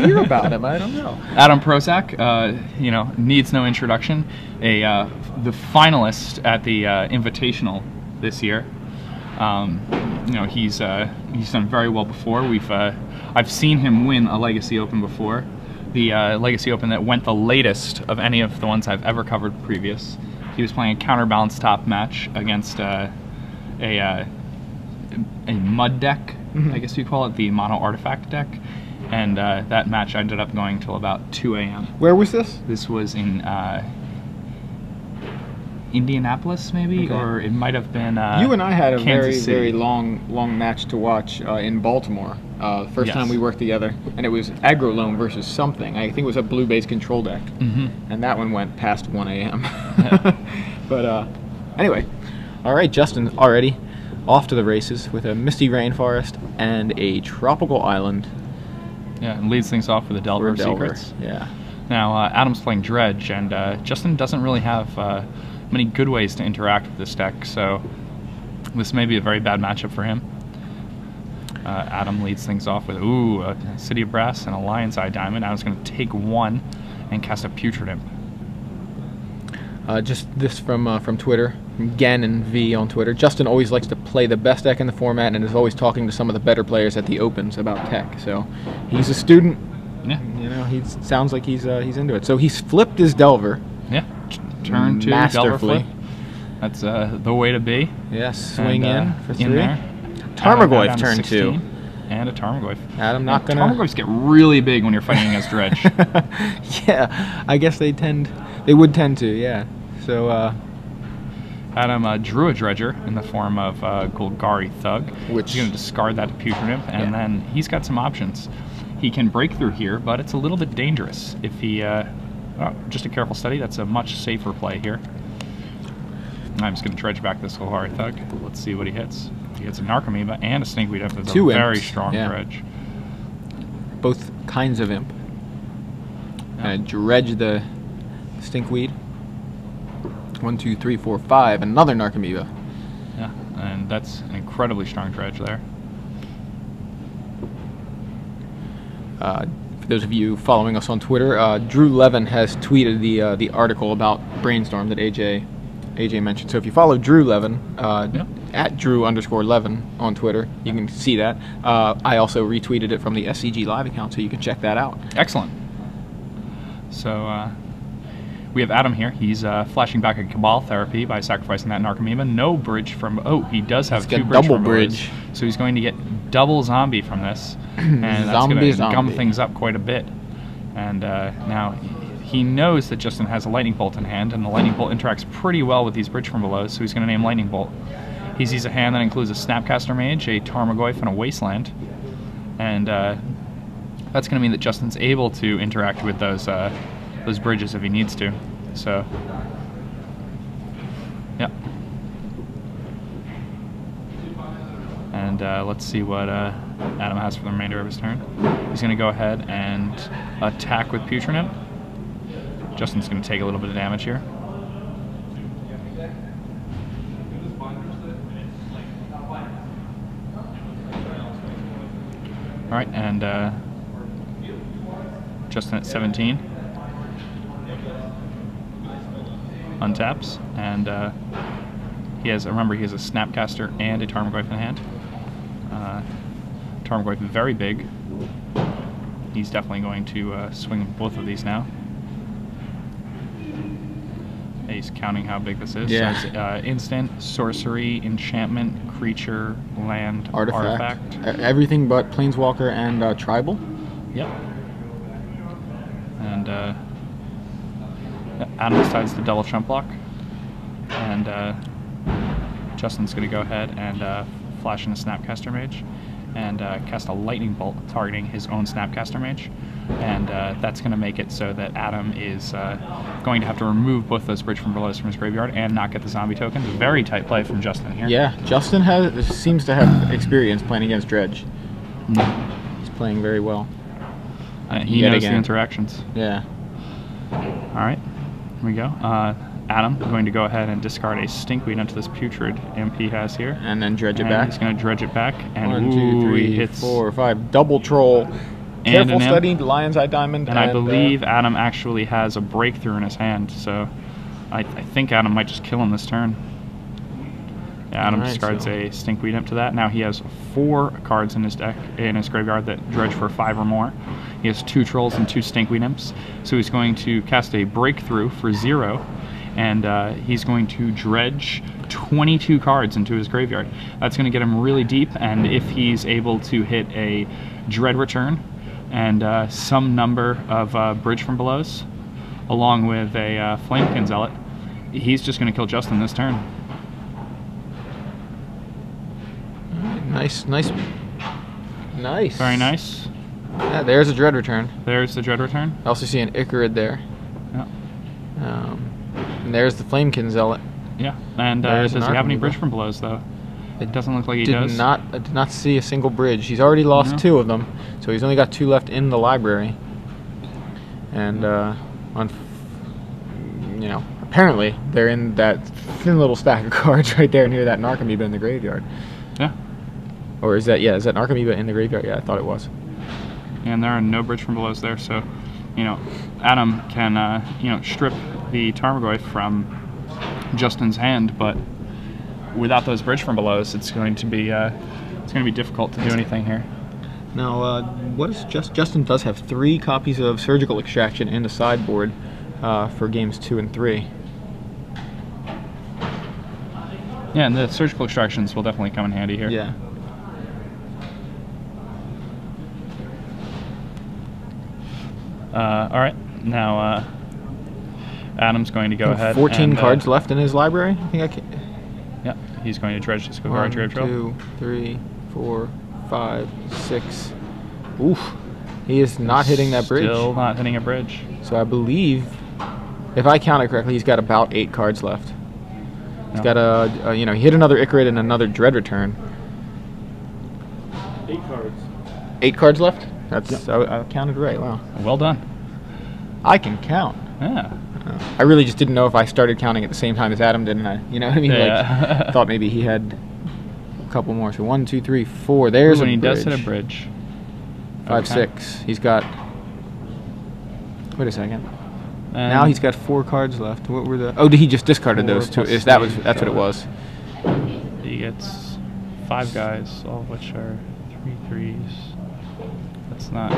hear about him. I don't know. Adam Prosak, needs no introduction. The finalist at the Invitational this year. He's done very well before. I've seen him win a Legacy Open before. The Legacy Open that went the latest of any of the ones I've ever covered previous. He was playing a counterbalance top match against a mud deck, I guess you call it, the mono artifact deck, and that match ended up going till about 2 a.m. Where was this? This was in Indianapolis, maybe, okay. Or it might have been you and I had a Kansas City. very long match to watch in Baltimore. First Yes. time we worked together, and it was Aggro Loam versus something. I think it was a blue-based control deck, and that one went past 1 a.m. Yeah. But anyway, all right, Justin already off to the races with a Misty Rainforest and a Tropical Island. Yeah, and leads things off with a Delver of Secrets. Yeah. Now, Adam's playing Dredge, and Justin doesn't really have many good ways to interact with this deck, so this may be a very bad matchup for him. Adam leads things off with, a City of Brass and a Lion's Eye Diamond. Adam's going to take one and cast a Putrid Imp. Just this from Twitter, from Gen and V on Twitter. Justin always likes to play the best deck in the format and is always talking to some of the better players at the Opens about tech. So he's a student. Yeah. He sounds like he's into it. So he's flipped his Delver. Yeah. Turn 2 Delver flip. That's the way to be. Yes. Swing in for 3. In there. Tarmogoyf turn 2. And a Tarmogoyf. Adam not gonna. Tarmogoyfs get really big when you're fighting against Dredge. Yeah, I guess they would tend to. Yeah. So Adam drew a Dredger in the form of Golgari Thug, which he's going to discard that to Putrid Imp, and then he's got some options. He can break through here, but it's a little bit dangerous. If he, just a careful study, that's a much safer play here. I'm just going to dredge back this Golgari Thug. Let's see what he hits. He hits a Narcomoeba and a Stinkweed Imp. It's a very strong dredge. Both kinds of imp. And dredge the Stinkweed. 1, 2, 3, 4, 5. Another Narcomoeba. Yeah, and that's an incredibly strong dredge there. For those of you following us on Twitter, Drew Levin has tweeted the article about Brainstorm that AJ mentioned. So if you follow Drew Levin, at Drew_Levin on Twitter, you can see that. I also retweeted it from the SCG Live account, so you can check that out. Excellent. So we have Adam here. He's flashing back a Cabal Therapy by sacrificing that Narcomoeba. No bridge from... Oh, he does have 2 bridge double from bridge. So he's going to get double zombie from this. And that's going to gum things up quite a bit. And now he knows that Justin has a Lightning Bolt in hand, and the Lightning Bolt interacts pretty well with these bridge from below, so he's going to name Lightning Bolt. He sees a hand that includes a Snapcaster Mage, a Tarmogoyf, and a Wasteland. And that's going to mean that Justin's able to interact with those bridges if he needs to. So, yeah. And let's see what Adam has for the remainder of his turn. He's going to go ahead and attack with Putrid Imp. Justin's going to take a little bit of damage here. All right, and Justin at 17. Untaps, and remember he has a Snapcaster and a Tarmogoyf in hand. Tarmogoyf is very big. He's definitely going to swing both of these now. He's counting how big this is. Yeah. So it's instant, sorcery, enchantment, creature, land, artifact. Everything but Planeswalker and Tribal. Yep. And Adam decides to double Trump Block. And Justin's going to go ahead and flash in a Snapcaster Mage and cast a Lightning Bolt targeting his own Snapcaster Mage. And that's going to make it so that Adam is going to have to remove both those Bridge from Belows from his graveyard and not get the zombie tokens. Very tight play from Justin here. Yeah, Justin seems to have experience playing against Dredge. He's playing very well. He knows the interactions. Yeah. All right, here we go. Adam is going to go ahead and discard a Stinkweed into this Putrid Imp he has here. And then dredge it back. He's going to dredge it back. And 1, 2, 3, 4, 5. Double troll. Careful Study, Lion's Eye Diamond, and I believe Adam actually has a breakthrough in his hand, so I think Adam might just kill him this turn. Yeah, Adam discards a Stinkweed Imp to that. Now he has 4 cards in his deck, in his graveyard, that dredge for 5 or more. He has 2 Trolls and 2 Stinkweed Imps, so he's going to cast a Breakthrough for 0, and he's going to dredge 22 cards into his graveyard. That's going to get him really deep, and if he's able to hit a Dread Return and some number of Bridge from Belows, along with a Flamekin Zealot, he's just going to kill Justin this turn. Nice. Very nice. Yeah, there's a Dread Return. There's the Dread Return. I also see an Icarid there. Yeah. And there's the Flamekin Zealot. Yeah. And does he have any Bridge from Belows, though? It doesn't look like he does. I did not see a single bridge. He's already lost 2 of them, so he's only got 2 left in the library. And apparently they're in that thin little stack of cards right there near that Narcomoeba in the graveyard. Yeah. Or is that Narcomoeba in the graveyard? Yeah, I thought it was. And there are no Bridge from Belows there, so Adam can strip the Tarmogoyf from Justin's hand, but without those Bridge from Belows, it's going to be difficult to do anything here. Now, Justin does have 3 copies of Surgical Extraction in the sideboard for games 2 and 3. Yeah, and the Surgical Extractions will definitely come in handy here. Yeah. All right, now Adam's going to go ahead. 14 cards left in his library. I think I can. Yeah, he's going to dredge this Graveyard Trade Trail. 1, 2, 3, 4, 5, 6. Oof. He is not hitting that bridge. Still not hitting a bridge. So I believe, if I count it correctly, he's got about 8 cards left. He's got he hit another Icarid and another Dread Return. 8 cards. 8 cards left? That's I counted right. Wow. Well done. I can count. Yeah. I really just didn't know if I started counting at the same time as Adam did, and you know what I mean? Yeah. Like, thought maybe he had a couple more. So 1, 2, 3, 4. There's a bridge. He does hit a bridge. 5, 6. He's got. Wait a second. Now he's got 4 cards left. What were the? Oh, he just discarded those 2? That's what it was. He gets 5 guys, all of which are 3 3s. That's not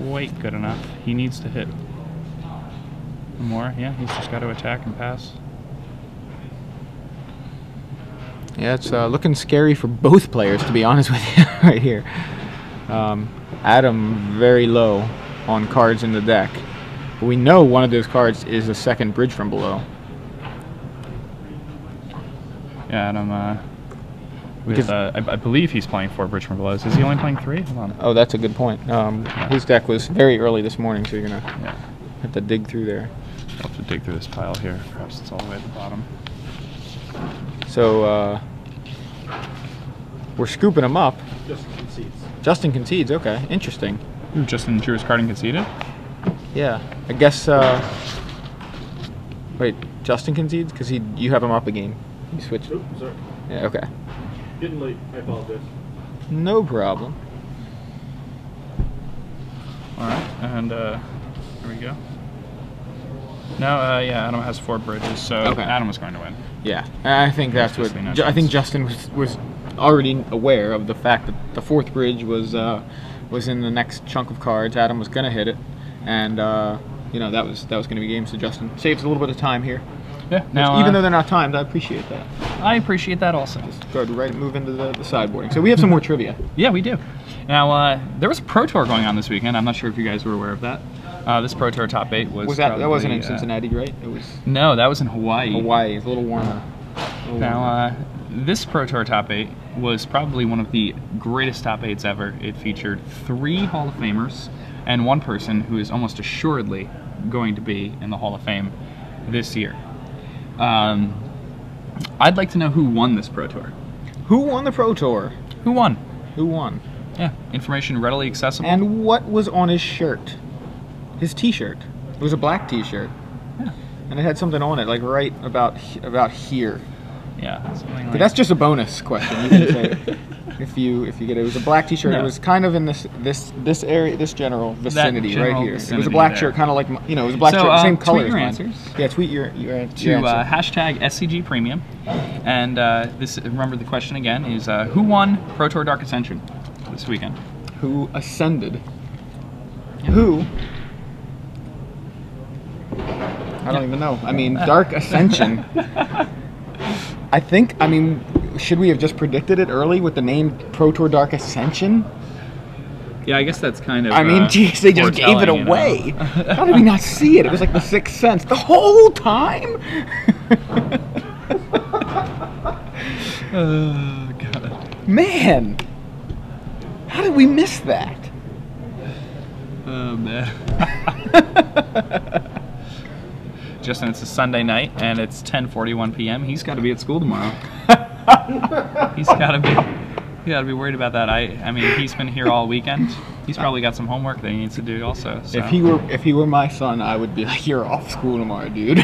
quite good enough. He needs to hit more. Yeah, he's just got to attack and pass. Yeah, it's looking scary for both players, to be honest with you, right here. Adam very low on cards in the deck. But we know one of those cards is a second Bridge from Below. Yeah, Adam, I believe he's playing 4 Bridge from Belows. Is he only playing 3? Hold on. Oh, that's a good point. His deck was very early this morning, so you're going to have to dig through there. I'll have to dig through this pile here. Perhaps it's all the way at the bottom. So, we're scooping him up. Justin concedes. Justin concedes, okay. Interesting. Ooh, Justin drew his card and conceded? Yeah. I guess, wait, Justin concedes? Because you have him up a game. You switch. Oop, sorry. Yeah, okay. Getting late. I apologize. No problem. Alright, and here we go. Now, yeah, Adam has 4 bridges, so Adam was going to win. Yeah, I think that's what. I think Justin was already aware of the fact that the 4th bridge was in the next chunk of cards. Adam was going to hit it, and that was going to be game. So Justin saves a little bit of time here. Yeah. Now, even though they're not timed, I appreciate that. I appreciate that also. Just go right, move into the sideboarding. So we have some more trivia. Yeah, we do. Now, there was a Pro Tour going on this weekend. I'm not sure if you guys were aware of that. This Pro Tour top 8 was that wasn't in Cincinnati, right? It was. No, that was in Hawaii. Hawaii is a little warmer. Now, this Pro Tour top 8 was probably one of the greatest top 8s ever. It featured 3 Hall of Famers and 1 person who is almost assuredly going to be in the Hall of Fame this year. I'd like to know who won this Pro Tour. Who won the Pro Tour? Who won? Who won? Yeah, information readily accessible. And what was on his shirt? His T-shirt. It was a black T-shirt. Yeah. And it had something on it, like right about here. Yeah, something like But that's just a bonus question. You can say if you get it. It was a black T-shirt. No. It was kind of in this area, this general vicinity right here. It was a black shirt, kind of like it was a black shirt, same color as your mine. answers. Yeah, tweet your To answer. hashtag SCG Premium. And remember the question again is who won Pro Tour Dark Ascension this weekend? Who ascended? Yeah. Who? I don't even know. I mean, Dark Ascension. I mean, should we have just predicted it early with the name Pro Tour Dark Ascension? Yeah, I guess that's kind of. I mean, geez, they just gave it away. How did we not see it? It was like the Sixth Sense the whole time. Oh God. Man, how did we miss that? Oh man. Justin, it's a Sunday night and it's 10:41 p.m. He's got to be at school tomorrow. He's got to be worried about that. I mean, he's been here all weekend. He's probably got some homework that he needs to do also. So. If he were my son, I would be like, "You're off school tomorrow, dude.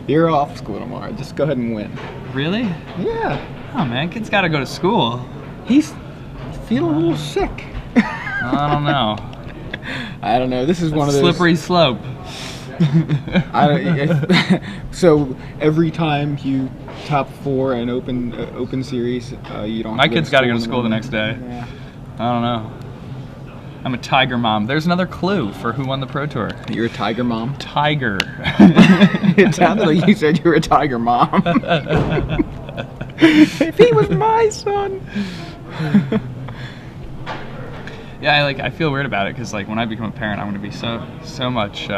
You're off school tomorrow. Just go ahead and win." Really? Yeah. Oh man, kid's got to go to school. He's feeling a little sick. I don't know. I don't know. This is one of those slippery slope. So every time you top 4 an open series, you don't. My kid's got to go to school the next day. Yeah. I don't know. I'm a tiger mom. There's another clue for who won the Pro Tour. You're a tiger mom. Tiger. It sounded like you said you were a tiger mom. If he was my son. Yeah, I feel weird about it because when I become a parent, I'm going to be so much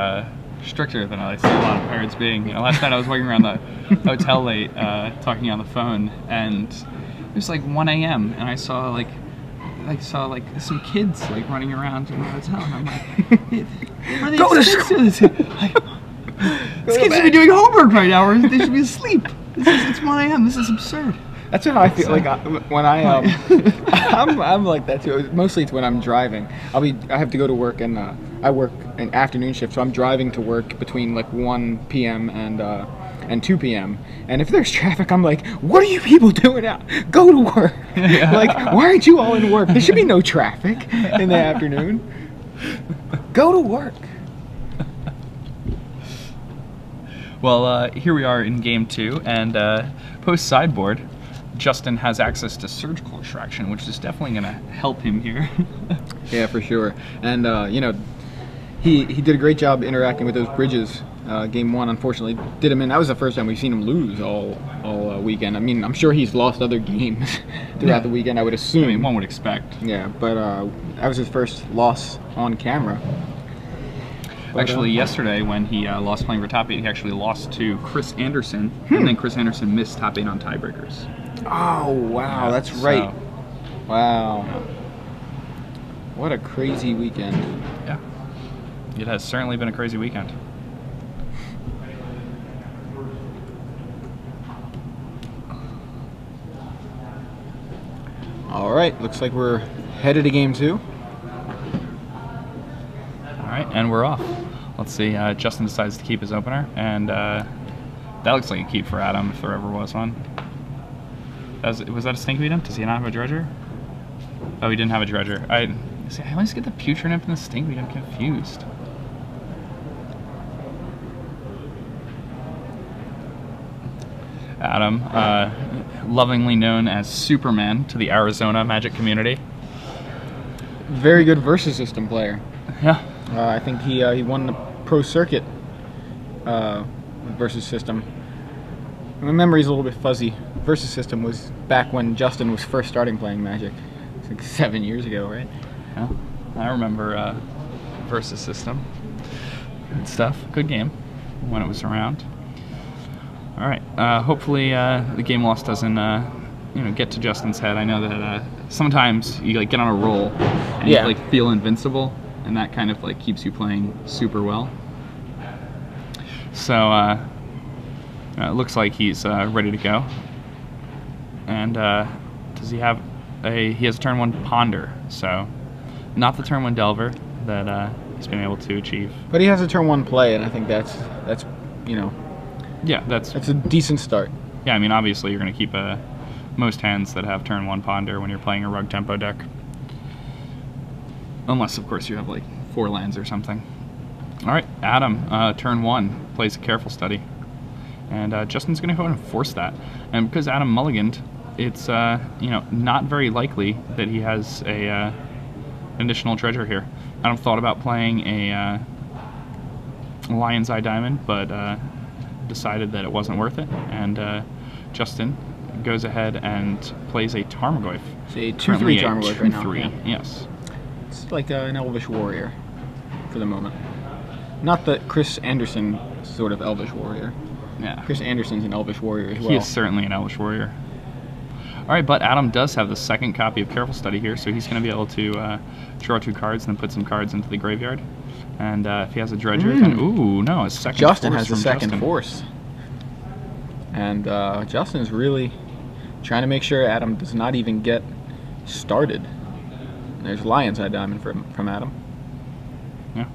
stricter than I see a lot of parents being. Last night I was walking around the hotel late, talking on the phone, and it was 1 a.m. and I saw some kids running around in the hotel, and I'm like, what are they Go to school. These kids should be doing homework right now, or they should be asleep. It's 1 a.m. This is absurd. That's what I feel when I'm like that too. Mostly it's when I'm driving. I have to go to work, and I work an afternoon shift, so I'm driving to work between 1 p.m. and 2 p.m. And if there's traffic, I'm like, what are you people doing out? Go to work. Yeah. Why aren't you all in work? There should be no traffic in the afternoon. Go to work. Well, here we are in game 2, and post sideboard, Justin has access to surgical extraction, which is definitely going to help him here. Yeah, for sure. And he did a great job interacting with those bridges. Game 1, unfortunately, did him in. That was the first time we've seen him lose all weekend. I mean, I'm sure he's lost other games throughout the weekend, I would assume. I mean, one would expect. Yeah, but that was his first loss on camera. But, actually, yesterday when he lost playing for top 8, he actually lost to Chris Anderson, and then Chris Anderson missed top 8 on tiebreakers. Oh, wow, Yeah, that's right. so- Wow. What a crazy weekend. Yeah, it has certainly been a crazy weekend. All right, looks like we're headed to game 2. All right, and we're off. Let's see. Justin decides to keep his opener, and that looks like a keep for Adam if there ever was one. Was that a stink medium? Does he not have a dredger? Oh, he didn't have a dredger. I always get the putrid imp and the stink medium confused. Adam, lovingly known as Superman to the Arizona Magic community. Very good versus system player. Yeah. I think he won the pro circuit versus system. My memory's a little bit fuzzy. Versus system was back when Justin was first starting playing Magic. It's like 7 years ago, right? Yeah. I remember versus system. Good stuff. Good game when it was around. All right. Hopefully the game loss doesn't get to Justin's head. I know that sometimes you get on a roll and you feel invincible, and that kind of keeps you playing super well. So it looks like he's ready to go. And does he have he has a turn 1 Ponder, so not the turn 1 Delver that he's been able to achieve. But he has a turn 1 play, and I think that's yeah, that's a decent start. yeah, I mean, obviously you're going to keep most hands that have turn 1 ponder when you're playing a rug tempo deck. Unless, of course, you have like 4 lands or something. Alright, Adam, turn 1, plays a Careful Study. And Justin's going to go ahead and force that. And because Adam mulliganed, it's not very likely that he has a additional treasure here. Adam thought about playing a Lion's Eye Diamond, but decided that it wasn't worth it. And Justin goes ahead and plays a Tarmogoyf. It's a 2/3 Tarmogoyf right now. 2/3, yes. It's like an Elvish Warrior for the moment. Not the Chris Anderson sort of Elvish Warrior. Yeah. Chris Anderson's an Elvish Warrior as well. He is certainly an Elvish Warrior. Alright, but Adam does have the second copy of Careful Study here, so he's going to be able to draw 2 cards and then put some cards into the graveyard. And if he has a Dredger, then... Ooh, no, his second Justin force has the from second Justin. force. And Justin's really trying to make sure Adam does not even get started. And there's Lion's Eye Diamond from Adam. Yeah.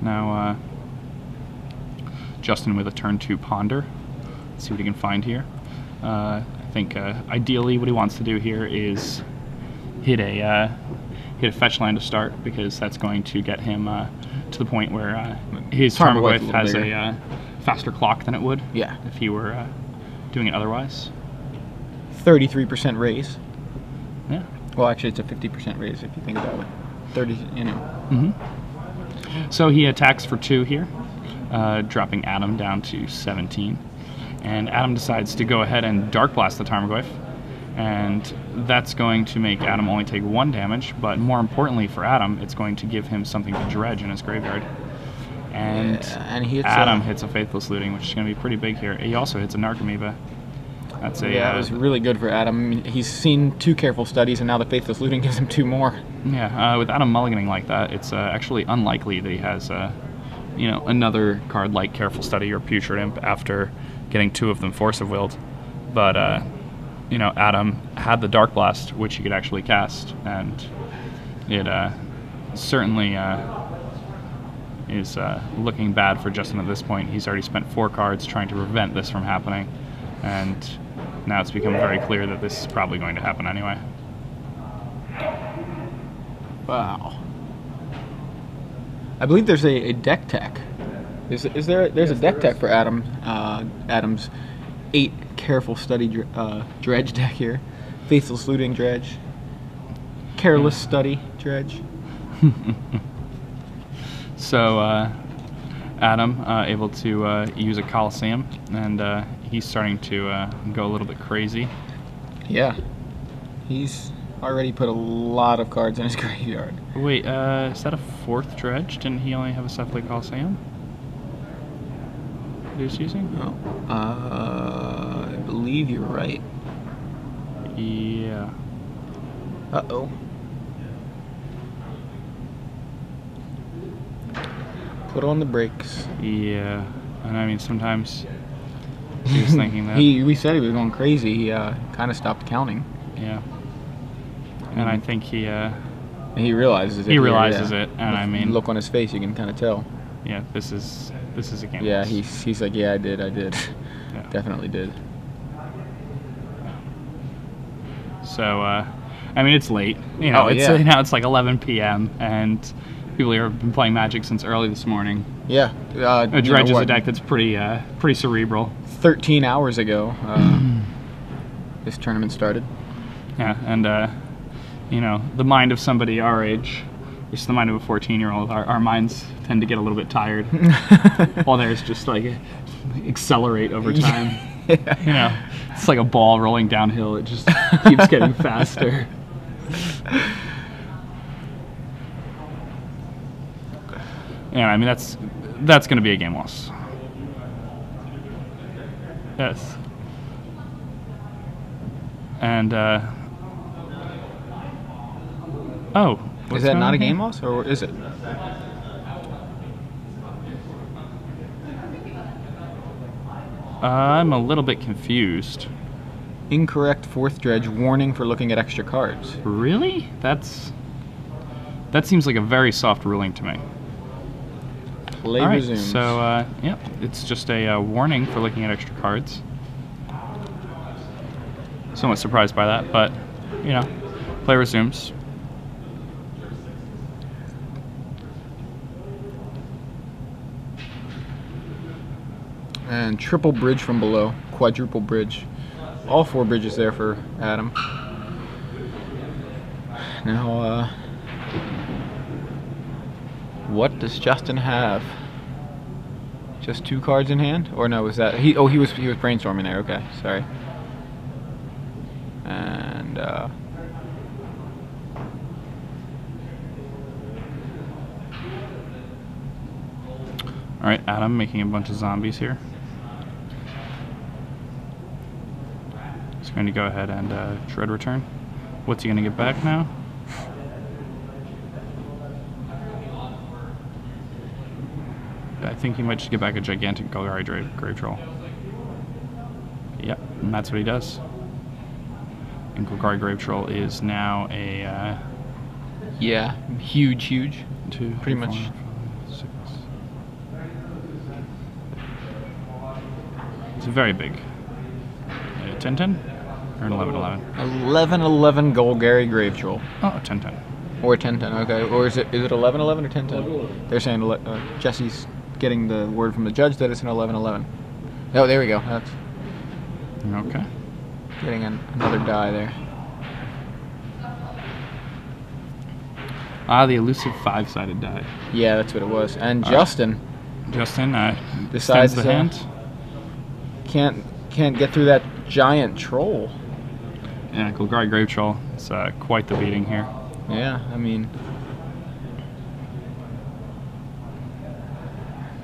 Now, Justin with a turn 2 Ponder. Let's see what he can find here. I think ideally what he wants to do here is hit a fetch land to start, because that's going to get him to the point where his Tarmogoyf has a faster clock than it would if he were doing it otherwise. 33% raise. Yeah. Well, actually, it's a 50% raise if you think about it. 30, you know. So he attacks for 2 here, dropping Adam down to 17. And Adam decides to go ahead and Dark Blast the Tarmogoyf. And that's going to make Adam only take 1 damage, but more importantly for Adam, it's going to give him something to dredge in his graveyard. And, and he hits Adam hits a Faithless Looting, which is going to be pretty big here. He also hits a Narcomoeba. That's a it was really good for Adam. I mean, he's seen 2 Careful Studies, and now the Faithless Looting gives him 2 more. Yeah, with Adam mulliganing like that, it's actually unlikely that he has another card like Careful Study or Putrid Imp after getting 2 of them Force of Willed. But Adam had the Dark Blast, which he could actually cast, and it certainly is looking bad for Justin at this point. He's already spent 4 cards trying to prevent this from happening, and now it's become very clear that this is probably going to happen anyway. Wow. I believe there's a deck tech. There's a deck tech for Adam. Adam's 8 Careful Study dredge deck here. Faithless Looting dredge. Careless Study dredge. So Adam able to use a Coliseum, and he's starting to go a little bit crazy. Yeah. He's already put a lot of cards in his graveyard. Wait, is that a 4th dredge? Didn't he only have a Cephalid Coliseum? He was using? Oh. I believe you're right. Yeah. Uh-oh. Put on the brakes. Yeah. And I mean, sometimes he was thinking that. We said he was going crazy. He kind of stopped counting. Yeah. And I think he realizes it. He realizes it, and I mean, look on his face, you can kind of tell. Yeah, this is a game. Yeah, he's like, yeah, I did. Yeah. Definitely did. So, I mean, it's late. Now it's like 11 p.m. and people here have been playing Magic since early this morning. Yeah. A dredge is a deck that's pretty cerebral. 13 hours ago, this tournament started. Yeah, and the mind of somebody our age, just the mind of a 14-year-old, our minds tend to get a little bit tired. While theirs just like accelerate over time. Yeah. It's like a ball rolling downhill. It just keeps getting faster. Yeah, I mean that's going to be a game loss. Yes. And is that not a game loss, or is it? I'm a little bit confused. Incorrect 4th dredge, warning for looking at extra cards. Really? That seems like a very soft ruling to me. Play All right, resumes. so yeah, it's just a warning for looking at extra cards. Somewhat surprised by that, but you know, play resumes. And triple bridge from below, quadruple bridge. All 4 bridges there for Adam. Now, what does Justin have? Just 2 cards in hand? Or no, was that he? Oh, he was brainstorming there. Okay, sorry. And all right, Adam making a bunch of zombies here. He's going to go ahead and shred return. What's he going to get back now? I think he might just get back a gigantic Golgari Grave Troll. Yep, and that's what he does. And Golgari Grave Troll is now a... yeah, huge. Pretty much. 4, 5, 6. It's very big. 10-10? Or an 11-11? 11-11 Golgari Grave Troll. Oh, 10-10. Or 10-10, okay. Or is it 11-11 or 10-10? They're saying Jesse's getting the word from the judge that it's an 11-11. Oh, there we go. That's okay. Getting another die there. Ah, the elusive 5-sided die. Yeah, that's what it was. And Justin decides the hand. Can't get through that giant troll. Yeah, Golgari Grave Troll. It's quite the beating here. Yeah, I mean,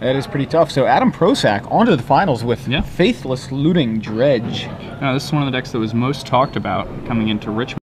that is pretty tough. So Adam Prosak on to the finals with Faithless Looting Dredge. Now, this is one of the decks that was most talked about coming into Richmond.